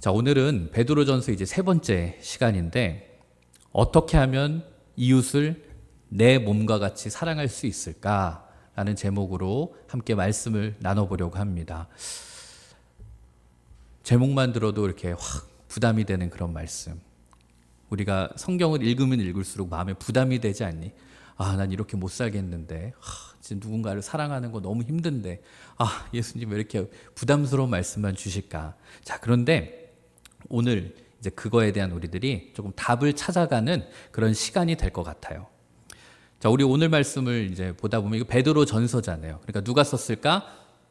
자, 오늘은 베드로전서 이제 세 번째 시간인데 어떻게 하면 이웃을 내 몸과 같이 사랑할 수 있을까라는 제목으로 함께 말씀을 나눠보려고 합니다. 제목만 들어도 이렇게 확 부담이 되는 그런 말씀. 우리가 성경을 읽으면 읽을수록 마음에 부담이 되지 않니? 아, 난 이렇게 못 살겠는데. 지금 누군가를 사랑하는 거 너무 힘든데. 아, 예수님 왜 이렇게 부담스러운 말씀만 주실까? 자, 그런데 오늘 이제 그거에 대한 우리들이 조금 답을 찾아가는 그런 시간이 될 것 같아요. 자, 우리 오늘 말씀을 이제 보다 보면 이거 베드로 전서잖아요. 그러니까 누가 썼을까?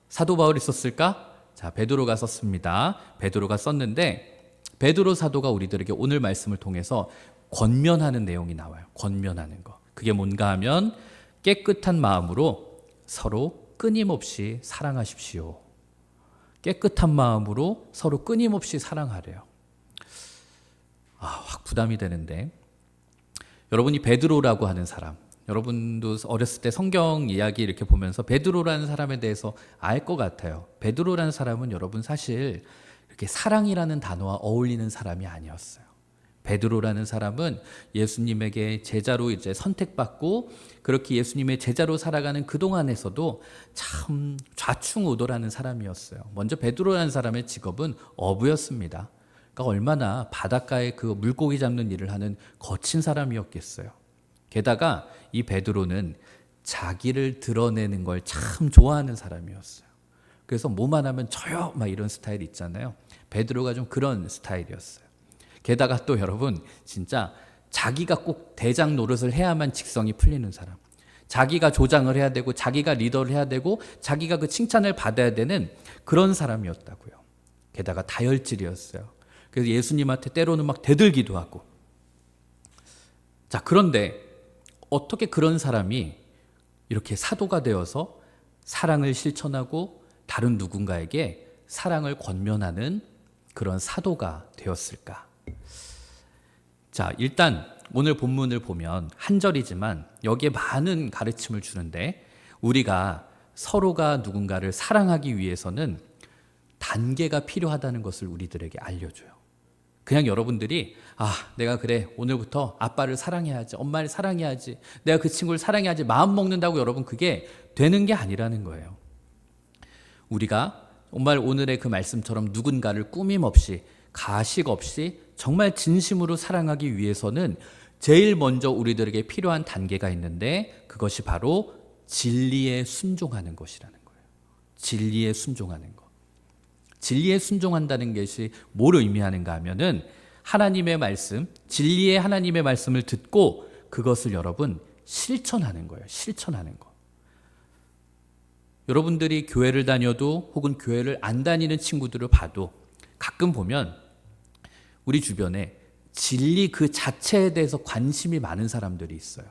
사도 바울이 썼을까? 자, 베드로가 썼습니다. 베드로가 썼는데 베드로 사도가 우리들에게 오늘 말씀을 통해서 권면하는 내용이 나와요. 권면하는 거. 그게 뭔가 하면 깨끗한 마음으로 서로 끊임없이 사랑하십시오. 깨끗한 마음으로 서로 끊임없이 사랑하래요. 확 부담이 되는데 여러분이 베드로라고 하는 사람, 여러분도 어렸을 때 성경 이야기 이렇게 보면서 베드로라는 사람에 대해서 알 것 같아요. 베드로라는 사람은 여러분 사실 이렇게 사랑이라는 단어와 어울리는 사람이 아니었어요. 베드로라는 사람은 예수님에게 제자로 이제 선택받고 그렇게 예수님의 제자로 살아가는 그 동안에서도 참 좌충우돌하는 사람이었어요. 먼저 베드로라는 사람의 직업은 어부였습니다. 그러니까 얼마나 바닷가에 그 물고기 잡는 일을 하는 거친 사람이었겠어요. 게다가 이 베드로는 자기를 드러내는 걸 참 좋아하는 사람이었어요. 그래서 뭐만 하면 저요 막 이런 스타일 있잖아요. 베드로가 좀 그런 스타일이었어요. 게다가 또 여러분 진짜 자기가 꼭 대장 노릇을 해야만 직성이 풀리는 사람. 자기가 조장을 해야 되고 자기가 리더를 해야 되고 자기가 그 칭찬을 받아야 되는 그런 사람이었다고요. 게다가 다혈질이었어요. 그래서 예수님한테 때로는 막 대들기도 하고. 자, 그런데 어떻게 그런 사람이 이렇게 사도가 되어서 사랑을 실천하고 다른 누군가에게 사랑을 권면하는 그런 사도가 되었을까? 자, 일단 오늘 본문을 보면 한 절이지만 여기에 많은 가르침을 주는데 우리가 서로가 누군가를 사랑하기 위해서는 단계가 필요하다는 것을 우리들에게 알려줘요. 그냥 여러분들이 내가 그래 오늘부터 아빠를 사랑해야지, 엄마를 사랑해야지, 내가 그 친구를 사랑해야지 마음 먹는다고 여러분 그게 되는 게 아니라는 거예요. 우리가 정말 오늘의 그 말씀처럼 누군가를 꾸밈 없이 가식 없이 정말 진심으로 사랑하기 위해서는 제일 먼저 우리들에게 필요한 단계가 있는데 그것이 바로 진리에 순종하는 것이라는 거예요. 진리에 순종하는 것. 진리에 순종한다는 것이 뭘 의미하는가 하면은 하나님의 말씀, 진리의 하나님의 말씀을 듣고 그것을 여러분 실천하는 거예요. 실천하는 거. 여러분들이 교회를 다녀도 혹은 교회를 안 다니는 친구들을 봐도 가끔 보면 우리 주변에 진리 그 자체에 대해서 관심이 많은 사람들이 있어요.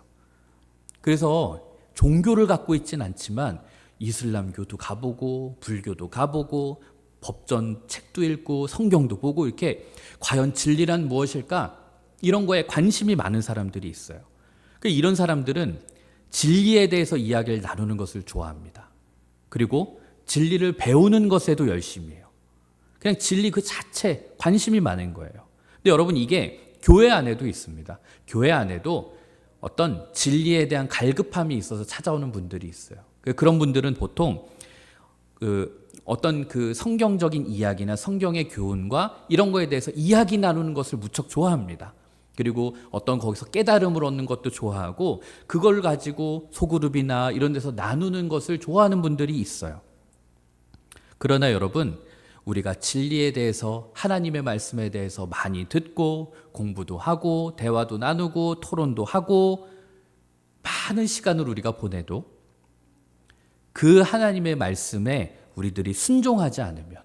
그래서 종교를 갖고 있진 않지만 이슬람교도 가보고 불교도 가보고 법전 책도 읽고 성경도 보고 이렇게 과연 진리란 무엇일까? 이런 거에 관심이 많은 사람들이 있어요. 이런 사람들은 진리에 대해서 이야기를 나누는 것을 좋아합니다. 그리고 진리를 배우는 것에도 열심히 해요. 그냥 진리 그 자체 관심이 많은 거예요. 근데 여러분 이게 교회 안에도 있습니다. 교회 안에도 어떤 진리에 대한 갈급함이 있어서 찾아오는 분들이 있어요. 그런 분들은 보통 어떤 그 성경적인 이야기나 성경의 교훈과 이런 거에 대해서 이야기 나누는 것을 무척 좋아합니다. 그리고 어떤 거기서 깨달음을 얻는 것도 좋아하고 그걸 가지고 소그룹이나 이런 데서 나누는 것을 좋아하는 분들이 있어요. 그러나 여러분 우리가 진리에 대해서 하나님의 말씀에 대해서 많이 듣고 공부도 하고 대화도 나누고 토론도 하고 많은 시간을 우리가 보내도 그 하나님의 말씀에 우리들이 순종하지 않으면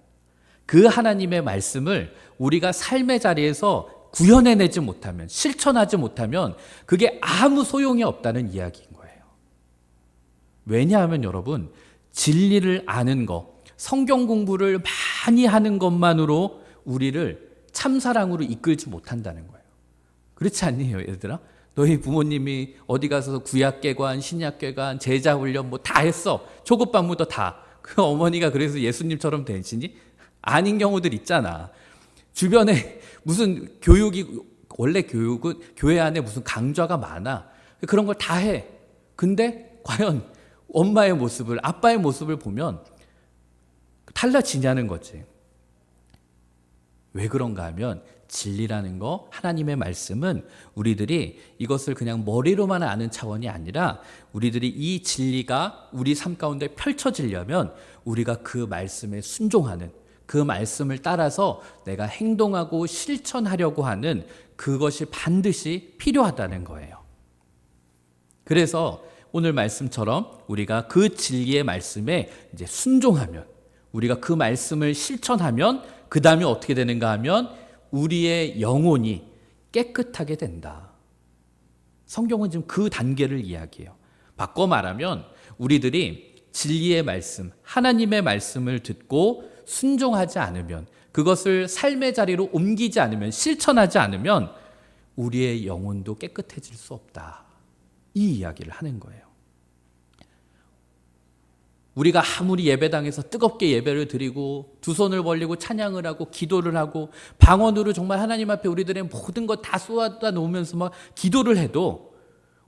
그 하나님의 말씀을 우리가 삶의 자리에서 구현해내지 못하면 실천하지 못하면 그게 아무 소용이 없다는 이야기인 거예요. 왜냐하면 여러분 진리를 아는 것, 성경 공부를 많이 하는 것만으로 우리를 참사랑으로 이끌지 못한다는 거예요. 그렇지 않니요, 얘들아? 너희 부모님이 어디 가서 구약계관, 신약계관, 제자훈련 뭐 다 했어. 초급반부터 다. 그 어머니가 그래서 예수님처럼 되시니? 아닌 경우들 있잖아. 주변에 무슨 교육이, 원래 교육은 교회 안에 무슨 강좌가 많아. 그런 걸 다 해. 근데 과연 엄마의 모습을, 아빠의 모습을 보면 달라지냐는 거지. 왜 그런가 하면 진리라는 거, 하나님의 말씀은 우리들이 이것을 그냥 머리로만 아는 차원이 아니라 우리들이 이 진리가 우리 삶 가운데 펼쳐지려면 우리가 그 말씀에 순종하는, 그 말씀을 따라서 내가 행동하고 실천하려고 하는 그것이 반드시 필요하다는 거예요. 그래서 오늘 말씀처럼 우리가 그 진리의 말씀에 이제 순종하면, 우리가 그 말씀을 실천하면 그 다음에 어떻게 되는가 하면 우리의 영혼이 깨끗하게 된다. 성경은 지금 그 단계를 이야기해요. 바꿔 말하면 우리들이 진리의 말씀, 하나님의 말씀을 듣고 순종하지 않으면, 그것을 삶의 자리로 옮기지 않으면, 실천하지 않으면 우리의 영혼도 깨끗해질 수 없다. 이 이야기를 하는 거예요. 우리가 아무리 예배당에서 뜨겁게 예배를 드리고 두 손을 벌리고 찬양을 하고 기도를 하고 방언으로 정말 하나님 앞에 우리들의 모든 것 다 쏟아 놓으면서 막 기도를 해도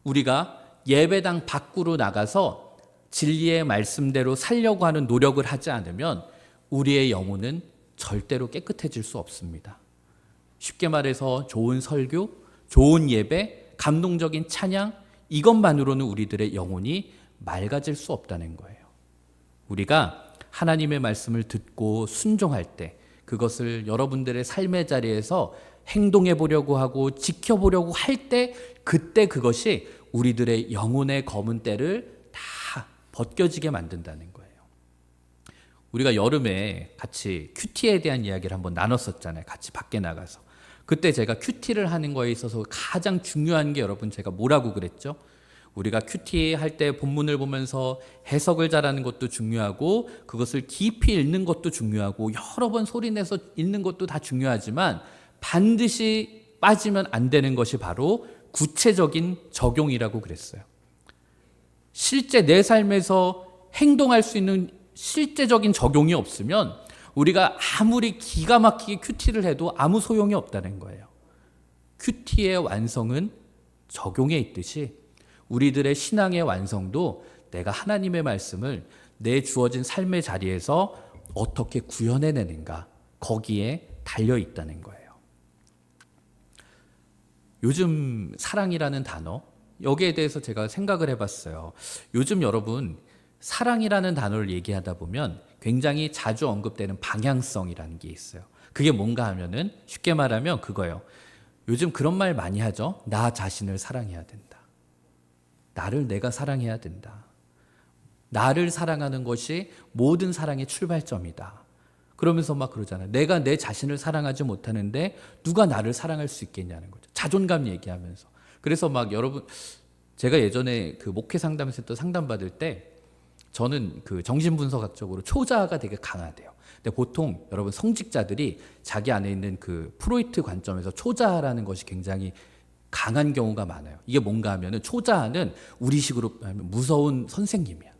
우리가 예배당 밖으로 나가서 진리의 말씀대로 살려고 하는 노력을 하지 않으면 우리의 영혼은 절대로 깨끗해질 수 없습니다. 쉽게 말해서 좋은 설교, 좋은 예배, 감동적인 찬양, 이것만으로는 우리들의 영혼이 맑아질 수 없다는 거예요. 우리가 하나님의 말씀을 듣고 순종할 때, 그것을 여러분들의 삶의 자리에서 행동해 보려고 하고 지켜보려고 할 때, 그때 그것이 우리들의 영혼의 검은 때를 다 벗겨지게 만든다는 거예요. 우리가 여름에 같이 큐티에 대한 이야기를 한번 나눴었잖아요. 같이 밖에 나가서. 그때 제가 큐티를 하는 거에 있어서 가장 중요한 게, 여러분 제가 뭐라고 그랬죠? 우리가 큐티 할 때 본문을 보면서 해석을 잘하는 것도 중요하고 그것을 깊이 읽는 것도 중요하고 여러 번 소리내서 읽는 것도 다 중요하지만 반드시 빠지면 안 되는 것이 바로 구체적인 적용이라고 그랬어요. 실제 내 삶에서 행동할 수 있는 실제적인 적용이 없으면 우리가 아무리 기가 막히게 큐티를 해도 아무 소용이 없다는 거예요. 큐티의 완성은 적용에 있듯이 우리들의 신앙의 완성도 내가 하나님의 말씀을 내 주어진 삶의 자리에서 어떻게 구현해내는가, 거기에 달려 있다는 거예요. 요즘 사랑이라는 단어, 여기에 대해서 제가 생각을 해봤어요. 요즘 여러분 사랑이라는 단어를 얘기하다 보면 굉장히 자주 언급되는 방향성이라는 게 있어요. 그게 뭔가 하면은 쉽게 말하면 그거예요. 요즘 그런 말 많이 하죠. 나 자신을 사랑해야 된다. 나를 내가 사랑해야 된다. 나를 사랑하는 것이 모든 사랑의 출발점이다. 그러면서 막 그러잖아요. 내가 내 자신을 사랑하지 못하는데 누가 나를 사랑할 수 있겠냐는 거죠. 자존감 얘기하면서. 그래서 막 여러분, 제가 예전에 그 목회 상담센터 상담 받을 때 저는 그 정신분석학적으로 초자아가 되게 강하대요. 근데 보통 여러분 성직자들이 자기 안에 있는 그 프로이트 관점에서 초자아라는 것이 굉장히 강한 경우가 많아요. 이게 뭔가 하면은 초자아는 우리식으로 하면 무서운 선생님이야.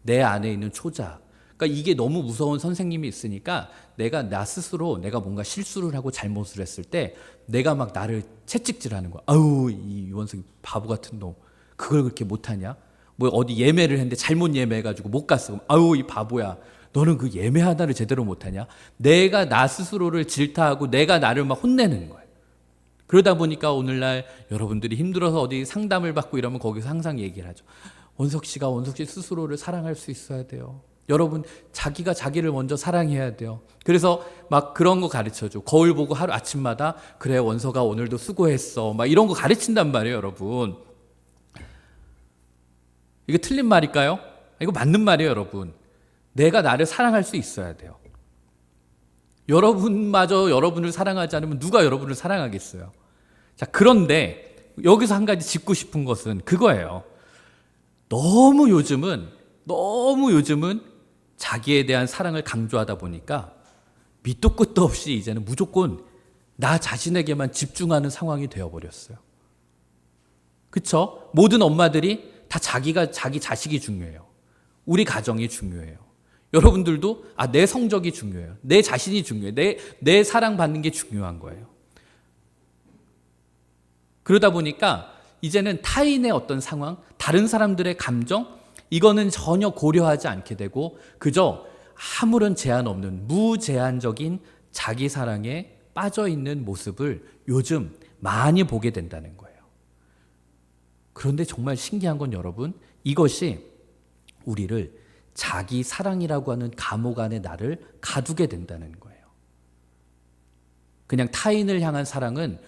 내 안에 있는 초자아. 그러니까 이게 너무 무서운 선생님이 있으니까 내가 나 스스로 내가 뭔가 실수를 하고 잘못을 했을 때 내가 막 나를 채찍질하는 거야. 아유, 이 원석이 바보 같은 놈. 그걸 그렇게 못하냐? 뭐 어디 예매를 했는데 잘못 예매해가지고 못 갔어. 그럼 아유, 이 바보야. 너는 그 예매 하나를 제대로 못하냐? 내가 나 스스로를 질타하고 내가 나를 막 혼내는 거야. 그러다 보니까 오늘날 여러분들이 힘들어서 어디 상담을 받고 이러면 거기서 항상 얘기를 하죠. 원석 씨 스스로를 사랑할 수 있어야 돼요. 여러분, 자기가 자기를 먼저 사랑해야 돼요. 그래서 막 그런 거 가르쳐줘. 거울 보고 하루 아침마다 그래 원석아 오늘도 수고했어. 막 이런 거 가르친단 말이에요, 여러분. 이게 틀린 말일까요? 이거 맞는 말이에요, 여러분. 내가 나를 사랑할 수 있어야 돼요. 여러분마저 여러분을 사랑하지 않으면 누가 여러분을 사랑하겠어요? 자, 그런데 여기서 한 가지 짚고 싶은 것은 그거예요. 너무 요즘은 자기에 대한 사랑을 강조하다 보니까 밑도 끝도 없이 이제는 무조건 나 자신에게만 집중하는 상황이 되어버렸어요. 그쵸? 모든 엄마들이 다 자기 자식이 중요해요. 우리 가정이 중요해요. 여러분들도 내 성적이 중요해요. 내 자신이 중요해요. 내 사랑받는 게 중요한 거예요. 그러다 보니까 이제는 타인의 어떤 상황, 다른 사람들의 감정, 이거는 전혀 고려하지 않게 되고 그저 아무런 제한 없는 무제한적인 자기 사랑에 빠져 있는 모습을 요즘 많이 보게 된다는 거예요. 그런데 정말 신기한 건 여러분, 이것이 우리를 자기 사랑이라고 하는 감옥 안에 나를 가두게 된다는 거예요. 그냥 타인을 향한 사랑은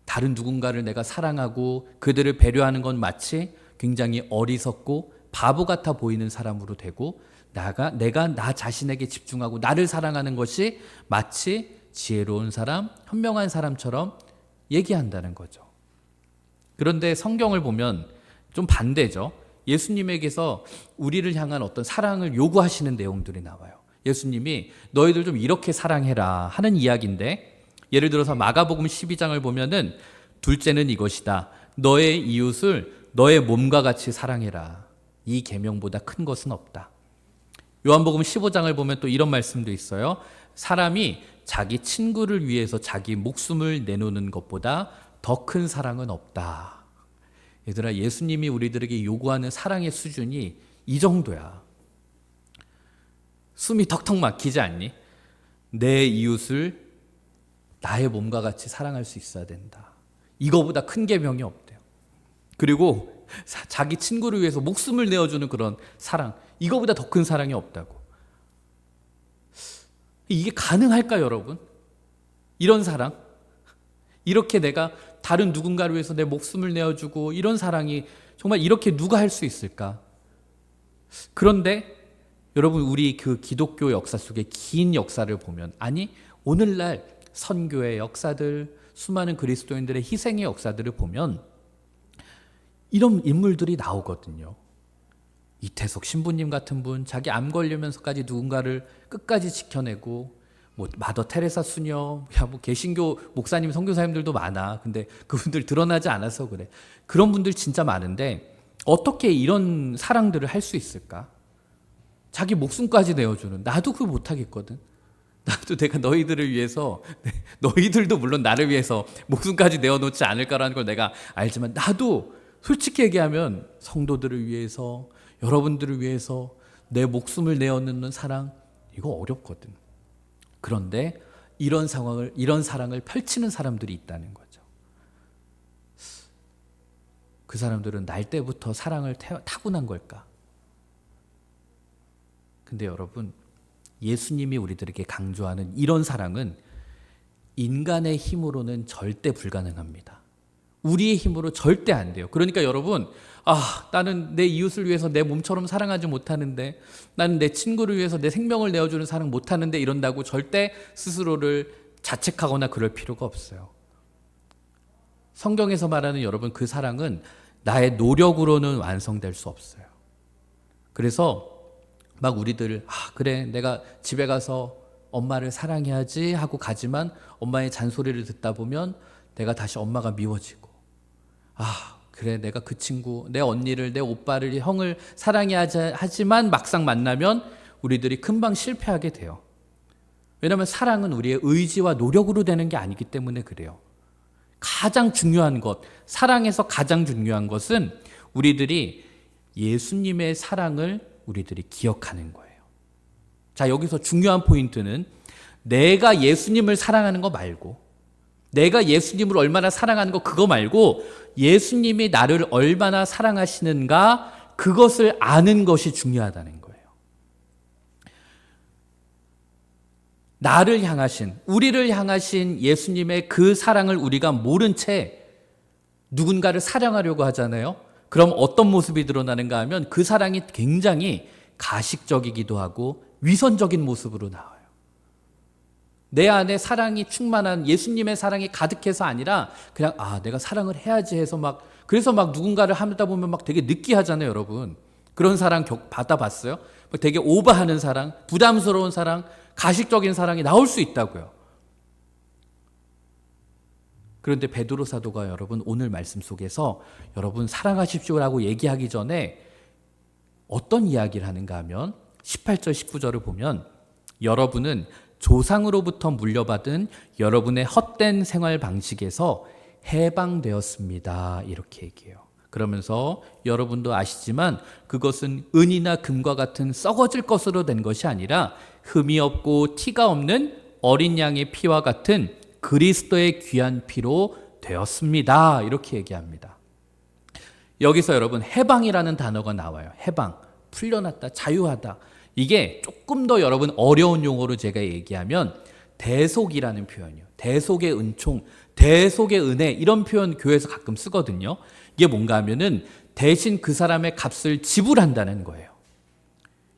다른 누군가를 내가 사랑하고 그들을 배려하는 건 마치 굉장히 어리석고 바보 같아 보이는 사람으로 되고 내가 나 자신에게 집중하고 나를 사랑하는 것이 마치 지혜로운 사람, 현명한 사람처럼 얘기한다는 거죠. 그런데 성경을 보면 좀 반대죠. 예수님에게서 우리를 향한 어떤 사랑을 요구하시는 내용들이 나와요. 예수님이 너희들 좀 이렇게 사랑해라 하는 이야기인데, 예를 들어서 마가복음 12장을 보면은 둘째는 이것이다. 너의 이웃을 너의 몸과 같이 사랑해라. 이 계명보다 큰 것은 없다. 요한복음 15장을 보면 또 이런 말씀도 있어요. 사람이 자기 친구를 위해서 자기 목숨을 내놓는 것보다 더 큰 사랑은 없다. 얘들아, 예수님이 우리들에게 요구하는 사랑의 수준이 이 정도야. 숨이 턱턱 막히지 않니? 내 이웃을 나의 몸과 같이 사랑할 수 있어야 된다. 이거보다 큰 계명이 없대요. 그리고 자기 친구를 위해서 목숨을 내어주는 그런 사랑, 이거보다 더 큰 사랑이 없다고. 이게 가능할까요, 여러분? 이런 사랑? 이렇게 내가 다른 누군가를 위해서 내 목숨을 내어주고 이런 사랑이 정말 이렇게 누가 할 수 있을까? 그런데 여러분, 우리 그 기독교 역사 속의 긴 역사를 보면, 아니 오늘날 선교의 역사들, 수많은 그리스도인들의 희생의 역사들을 보면 이런 인물들이 나오거든요. 이태석 신부님 같은 분, 자기 암 걸리면서까지 누군가를 끝까지 지켜내고, 마더 테레사 수녀, 개신교 목사님, 선교사님들도 많아. 근데 그분들 드러나지 않아서 그래. 그런 분들 진짜 많은데 어떻게 이런 사랑들을 할 수 있을까? 자기 목숨까지 내어주는, 나도 그거 못하겠거든. 나도 내가 너희들을 위해서, 너희들도 물론 나를 위해서 목숨까지 내어놓지 않을 거라는 걸 내가 알지만, 나도 솔직히 얘기하면 성도들을 위해서, 여러분들을 위해서 내 목숨을 내어놓는 사랑, 이거 어렵거든. 그런데 이런 사랑을 펼치는 사람들이 있다는 거죠. 그 사람들은 날 때부터 사랑을 타고난 걸까? 근데 여러분, 예수님이 우리들에게 강조하는 이런 사랑은 인간의 힘으로는 절대 불가능합니다. 우리의 힘으로 절대 안 돼요. 그러니까 여러분, 나는 내 이웃을 위해서 내 몸처럼 사랑하지 못하는데, 나는 내 친구를 위해서 내 생명을 내어주는 사랑 못하는데, 이런다고 절대 스스로를 자책하거나 그럴 필요가 없어요. 성경에서 말하는 여러분, 그 사랑은 나의 노력으로는 완성될 수 없어요. 그래서 막 우리들, 그래, 내가 집에 가서 엄마를 사랑해야지 하고 가지만 엄마의 잔소리를 듣다 보면 내가 다시 엄마가 미워지고, 그래, 내가 그 친구, 내 언니를, 내 오빠를, 형을 사랑해야 하지만 막상 만나면 우리들이 금방 실패하게 돼요. 왜냐하면 사랑은 우리의 의지와 노력으로 되는 게 아니기 때문에 그래요. 가장 중요한 것, 사랑에서 가장 중요한 것은 우리들이 예수님의 사랑을 우리들이 기억하는 거예요. 자, 여기서 중요한 포인트는 내가 예수님을 사랑하는 거 말고, 내가 예수님을 얼마나 사랑하는 거 그거 말고, 예수님이 나를 얼마나 사랑하시는가, 그것을 아는 것이 중요하다는 거예요. 나를 향하신, 우리를 향하신 예수님의 그 사랑을 우리가 모른 채 누군가를 사랑하려고 하잖아요. 그럼 어떤 모습이 드러나는가 하면 그 사랑이 굉장히 가식적이기도 하고 위선적인 모습으로 나와요. 내 안에 사랑이 충만한, 예수님의 사랑이 가득해서 아니라 그냥 내가 사랑을 해야지 해서 그래서 누군가를 하다 보면 되게 느끼하잖아요, 여러분. 그런 사랑 받아봤어요? 되게 오버하는 사랑, 부담스러운 사랑, 가식적인 사랑이 나올 수 있다고요. 그런데 베드로 사도가 여러분 오늘 말씀 속에서 여러분 사랑하십시오라고 얘기하기 전에 어떤 이야기를 하는가 하면 18절 19절을 보면 여러분은 조상으로부터 물려받은 여러분의 헛된 생활 방식에서 해방되었습니다. 이렇게 얘기해요. 그러면서 여러분도 아시지만 그것은 은이나 금과 같은 썩어질 것으로 된 것이 아니라 흠이 없고 티가 없는 어린 양의 피와 같은 그리스도의 귀한 피로 되었습니다. 이렇게 얘기합니다. 여기서 여러분 해방이라는 단어가 나와요. 해방, 풀려났다, 자유하다. 이게 조금 더 여러분 어려운 용어로 제가 얘기하면 대속이라는 표현이요. 대속의 은총, 대속의 은혜 이런 표현 교회에서 가끔 쓰거든요. 이게 뭔가 하면은 대신 그 사람의 값을 지불한다는 거예요.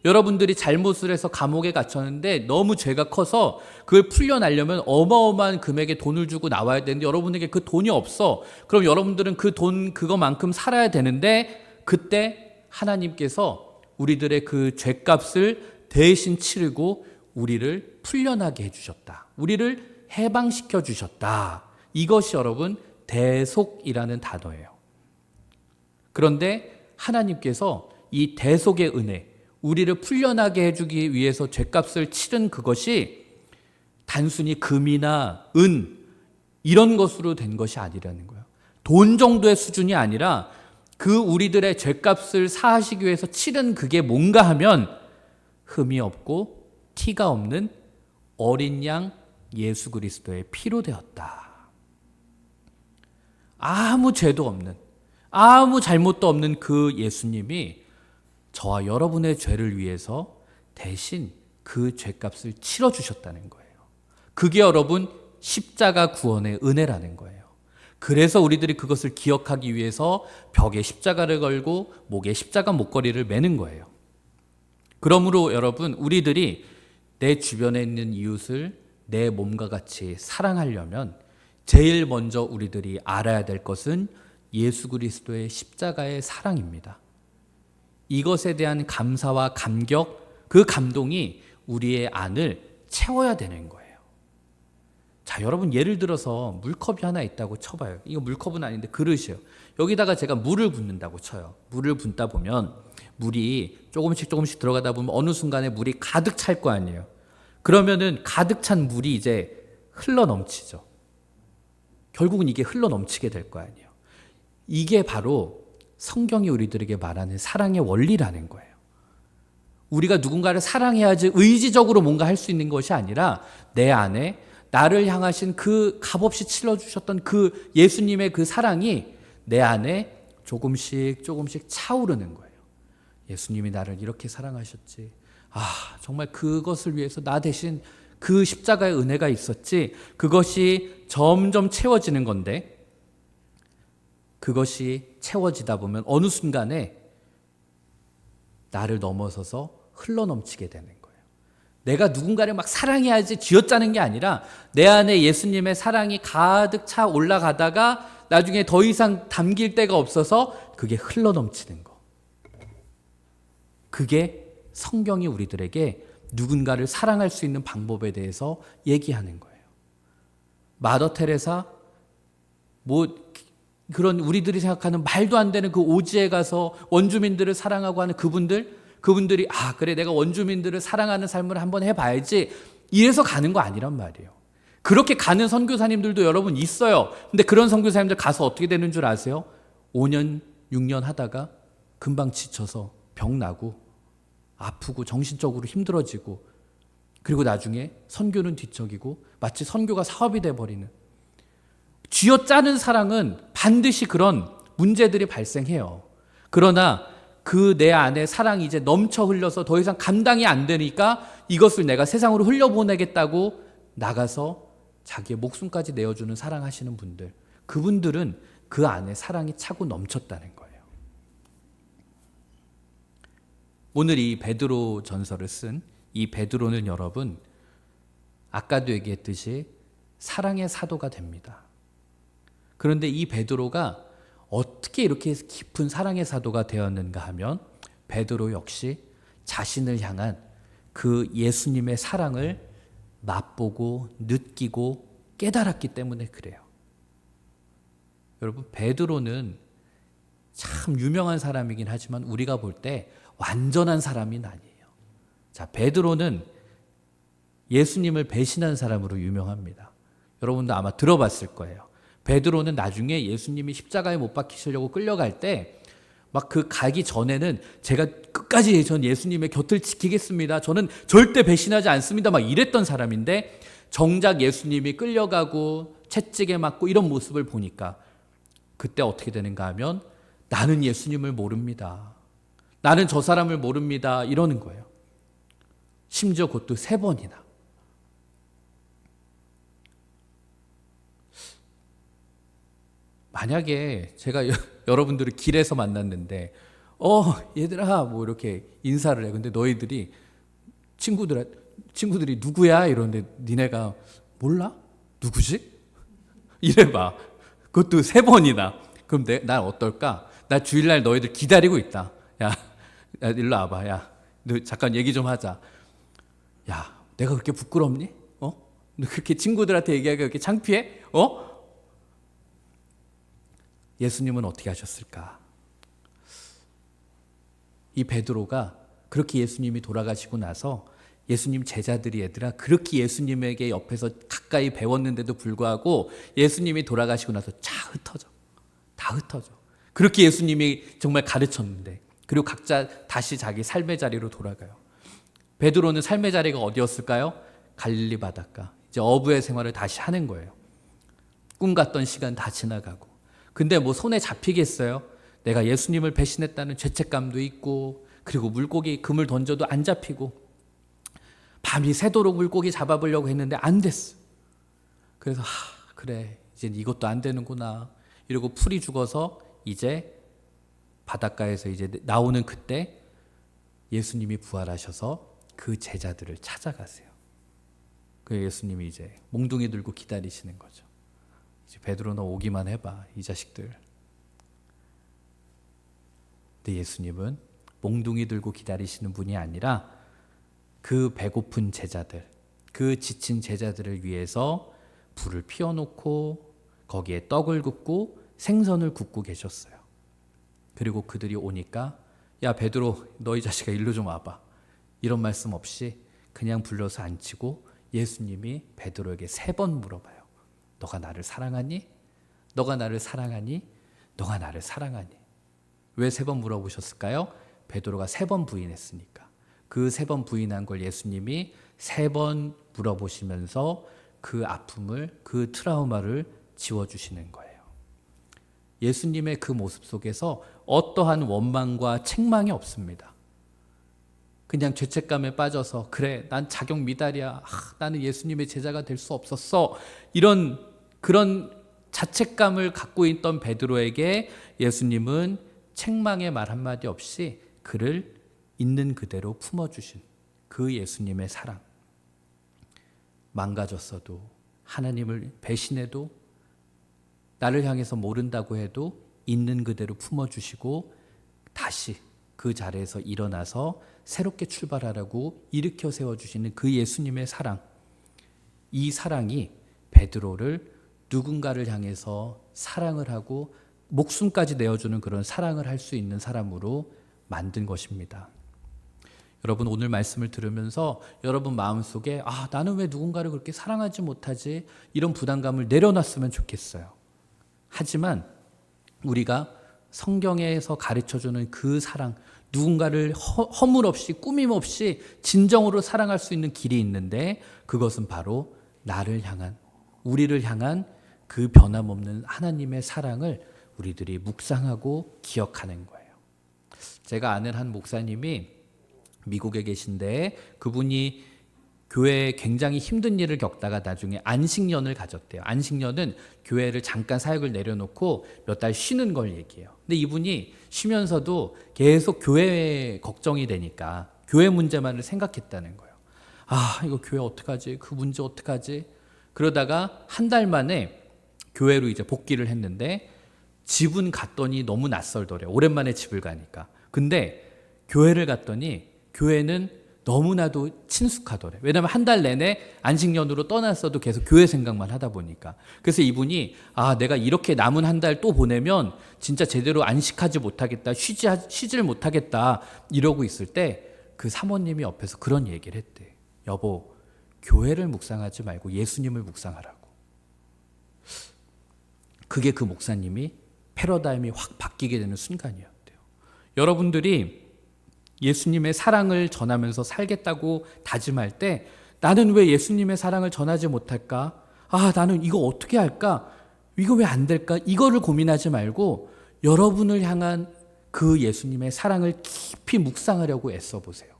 여러분들이 잘못을 해서 감옥에 갇혔는데 너무 죄가 커서 그걸 풀려나려면 어마어마한 금액의 돈을 주고 나와야 되는데 여러분에게 그 돈이 없어. 그럼 여러분들은 그 돈 그거만큼 살아야 되는데 그때 하나님께서 우리들의 그 죄값을 대신 치르고 우리를 풀려나게 해주셨다. 우리를 해방시켜 주셨다. 이것이 여러분 대속이라는 단어예요. 그런데 하나님께서 이 대속의 은혜, 우리를 풀려나게 해주기 위해서 죄값을 치른 그것이 단순히 금이나 은 이런 것으로 된 것이 아니라는 거예요. 돈 정도의 수준이 아니라 그 우리들의 죄값을 사하시기 위해서 치른 그게 뭔가 하면 흠이 없고 티가 없는 어린 양 예수 그리스도의 피로 되었다. 아무 죄도 없는, 아무 잘못도 없는 그 예수님이 저와 여러분의 죄를 위해서 대신 그 죄값을 치러주셨다는 거예요. 그게 여러분 십자가 구원의 은혜라는 거예요. 그래서 우리들이 그것을 기억하기 위해서 벽에 십자가를 걸고 목에 십자가 목걸이를 매는 거예요. 그러므로 여러분 우리들이 내 주변에 있는 이웃을 내 몸과 같이 사랑하려면 제일 먼저 우리들이 알아야 될 것은 예수 그리스도의 십자가의 사랑입니다. 이것에 대한 감사와 감격, 그 감동이 우리의 안을 채워야 되는 거예요. 자, 여러분 예를 들어서 물컵이 하나 있다고 쳐봐요. 이거 물컵은 아닌데 그릇이에요. 여기다가 제가 물을 붓는다고 쳐요. 물을 붓다 보면 물이 조금씩 들어가다 보면 어느 순간에 물이 가득 찰 거 아니에요. 그러면은 가득 찬 물이 이제 흘러 넘치죠. 결국은 이게 흘러 넘치게 될 거 아니에요. 이게 바로 성경이 우리들에게 말하는 사랑의 원리라는 거예요. 우리가 누군가를 사랑해야지 의지적으로 뭔가 할 수 있는 것이 아니라 내 안에 나를 향하신 그 값없이 치러주셨던 그 예수님의 그 사랑이 내 안에 조금씩 차오르는 거예요. 예수님이 나를 이렇게 사랑하셨지. 정말 그것을 위해서 나 대신 그 십자가의 은혜가 있었지. 그것이 점점 채워지는 건데 그것이 채워지다 보면 어느 순간에 나를 넘어서서 흘러넘치게 되는 거예요. 내가 누군가를 막 사랑해야지 쥐어짜는 게 아니라 내 안에 예수님의 사랑이 가득 차 올라가다가 나중에 더 이상 담길 데가 없어서 그게 흘러넘치는 거. 그게 성경이 우리들에게 누군가를 사랑할 수 있는 방법에 대해서 얘기하는 거예요. 마더 테레사, 그런 우리들이 생각하는 말도 안 되는 그 오지에 가서 원주민들을 사랑하고 하는 그분들이 그래 내가 원주민들을 사랑하는 삶을 한번 해봐야지 이래서 가는 거 아니란 말이에요. 그렇게 가는 선교사님들도 여러분 있어요. 근데 그런 선교사님들 가서 어떻게 되는 줄 아세요? 5년, 6년 하다가 금방 지쳐서 병 나고 아프고 정신적으로 힘들어지고 그리고 나중에 선교는 뒤척이고 마치 선교가 사업이 돼버리는 쥐어짜는 사랑은 반드시 그런 문제들이 발생해요. 그러나 그 내 안에 사랑이 이제 넘쳐 흘러서 더 이상 감당이 안 되니까 이것을 내가 세상으로 흘려보내겠다고 나가서 자기의 목숨까지 내어주는 사랑하시는 분들, 그분들은 그 안에 사랑이 차고 넘쳤다는 거예요. 오늘 이 베드로 전서를 쓴 이 베드로는 여러분 아까도 얘기했듯이 사랑의 사도가 됩니다. 그런데 이 베드로가 어떻게 이렇게 깊은 사랑의 사도가 되었는가 하면 베드로 역시 자신을 향한 그 예수님의 사랑을 맛보고 느끼고 깨달았기 때문에 그래요. 여러분 베드로는 참 유명한 사람이긴 하지만 우리가 볼 때 완전한 사람은 아니에요. 자, 베드로는 예수님을 배신한 사람으로 유명합니다. 여러분도 아마 들어봤을 거예요. 베드로는 나중에 예수님이 십자가에 못 박히시려고 끌려갈 때 막 그 가기 전에는 제가 끝까지 전 예수님의 곁을 지키겠습니다. 저는 절대 배신하지 않습니다. 막 이랬던 사람인데 정작 예수님이 끌려가고 채찍에 맞고 이런 모습을 보니까 그때 어떻게 되는가 하면 나는 예수님을 모릅니다. 나는 저 사람을 모릅니다. 이러는 거예요. 심지어 그것도 3번이나. 만약에 제가 여러분들을 길에서 만났는데 얘들아 뭐 이렇게 인사를 해. 근데 너희들이 친구들이 누구야? 이러는데 니네가 몰라? 누구지? 이래봐. 그것도 3번이나. 그럼 난 어떨까? 나 주일날 너희들 기다리고 있다. 야, 일로 와봐. 야, 너 잠깐 얘기 좀 하자. 야, 내가 그렇게 부끄럽니? 너 그렇게 친구들한테 얘기하기가 그렇게 창피해? 예수님은 어떻게 하셨을까? 이 베드로가 그렇게 예수님이 돌아가시고 나서 예수님 제자들이 얘들아 그렇게 예수님에게 옆에서 가까이 배웠는데도 불구하고 예수님이 돌아가시고 나서 다 흩어져. 그렇게 예수님이 정말 가르쳤는데 그리고 각자 다시 자기 삶의 자리로 돌아가요. 베드로는 삶의 자리가 어디였을까요? 갈릴리 바닷가. 이제 어부의 생활을 다시 하는 거예요. 꿈 같던 시간 다 지나가고. 근데 뭐 손에 잡히겠어요? 내가 예수님을 배신했다는 죄책감도 있고 그리고 물고기 금을 던져도 안 잡히고 밤이 새도록 물고기 잡아보려고 했는데 안 됐어. 그래서 그래 이제 이것도 안 되는구나 이러고 풀이 죽어서 이제 바닷가에서 이제 나오는 그때 예수님이 부활하셔서 그 제자들을 찾아가세요. 그 예수님이 이제 몽둥이 들고 기다리시는 거죠. 이제 베드로 너 오기만 해봐 이 자식들. 근데 예수님은 몽둥이 들고 기다리시는 분이 아니라 그 배고픈 제자들, 그 지친 제자들을 위해서 불을 피워놓고 거기에 떡을 굽고 생선을 굽고 계셨어요. 그리고 그들이 오니까 야 베드로 너 이 자식아 일로 좀 와봐. 이런 말씀 없이 그냥 불러서 앉히고 예수님이 베드로에게 3번 물어봐요. 너가 나를 사랑하니? 너가 나를 사랑하니? 너가 나를 사랑하니? 왜 3번 물어보셨을까요? 베드로가 3번 부인했으니까. 그 3번 부인한 걸 예수님이 3번 물어보시면서 그 아픔을, 그 트라우마를 지워주시는 거예요. 예수님의 그 모습 속에서 어떠한 원망과 책망이 없습니다. 그냥 죄책감에 빠져서 그래 난 자격 미달이야. 나는 예수님의 제자가 될 수 없었어. 그런 자책감을 갖고 있던 베드로에게 예수님은 책망의 말 한마디 없이 그를 있는 그대로 품어주신 그 예수님의 사랑. 망가졌어도 하나님을 배신해도 나를 향해서 모른다고 해도 있는 그대로 품어주시고 다시 그 자리에서 일어나서 새롭게 출발하라고 일으켜 세워주시는 그 예수님의 사랑. 이 사랑이 베드로를 누군가를 향해서 사랑을 하고 목숨까지 내어주는 그런 사랑을 할 수 있는 사람으로 만든 것입니다. 여러분 오늘 말씀을 들으면서 여러분 마음속에 나는 왜 누군가를 그렇게 사랑하지 못하지? 이런 부담감을 내려놨으면 좋겠어요. 하지만 우리가 성경에서 가르쳐주는 그 사랑, 누군가를 허물 없이 꾸밈 없이 진정으로 사랑할 수 있는 길이 있는데 그것은 바로 나를 향한, 우리를 향한 그 변함없는 하나님의 사랑을 우리들이 묵상하고 기억하는 거예요. 제가 아는 한 목사님이 미국에 계신데 그분이 교회에 굉장히 힘든 일을 겪다가 나중에 안식년을 가졌대요. 안식년은 교회를 잠깐 사역을 내려놓고 몇 달 쉬는 걸 얘기해요. 근데 이분이 쉬면서도 계속 교회 걱정이 되니까 교회 문제만을 생각했다는 거예요. 이거 교회 어떡하지? 그 문제 어떡하지? 그러다가 한 달 만에 교회로 이제 복귀를 했는데 집은 갔더니 너무 낯설더래요. 오랜만에 집을 가니까. 근데 교회를 갔더니 교회는 너무나도 친숙하더래. 왜냐하면 한 달 내내 안식년으로 떠났어도 계속 교회 생각만 하다 보니까. 그래서 이분이 내가 이렇게 남은 한 달 또 보내면 진짜 제대로 안식하지 못하겠다. 쉬질 못하겠다. 이러고 있을 때 그 사모님이 옆에서 그런 얘기를 했대. 여보, 교회를 묵상하지 말고 예수님을 묵상하라고. 그게 그 목사님이 패러다임이 확 바뀌게 되는 순간이었대요. 여러분들이 예수님의 사랑을 전하면서 살겠다고 다짐할 때 나는 왜 예수님의 사랑을 전하지 못할까? 나는 이거 어떻게 할까? 이거 왜 안 될까? 이거를 고민하지 말고 여러분을 향한 그 예수님의 사랑을 깊이 묵상하려고 애써 보세요.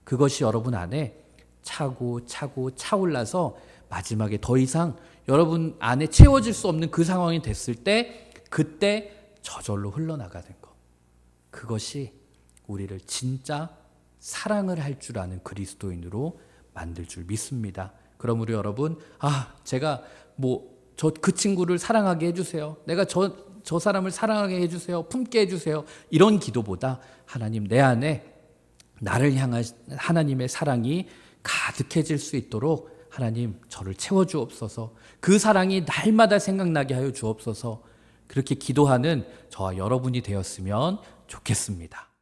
그것이 여러분 안에 차고 차올라서 마지막에 더 이상 여러분 안에 채워질 수 없는 그 상황이 됐을 때 그때 저절로 흘러나가는 것. 그것이 우리를 진짜 사랑을 할 줄 아는 그리스도인으로 만들 줄 믿습니다. 그러므로 여러분, 제가 그 친구를 사랑하게 해주세요. 내가 저 사람을 사랑하게 해주세요. 품게 해주세요. 이런 기도보다 하나님 내 안에 나를 향한 하나님의 사랑이 가득해질 수 있도록 하나님 저를 채워주옵소서. 그 사랑이 날마다 생각나게 하여 주옵소서. 그렇게 기도하는 저와 여러분이 되었으면 좋겠습니다.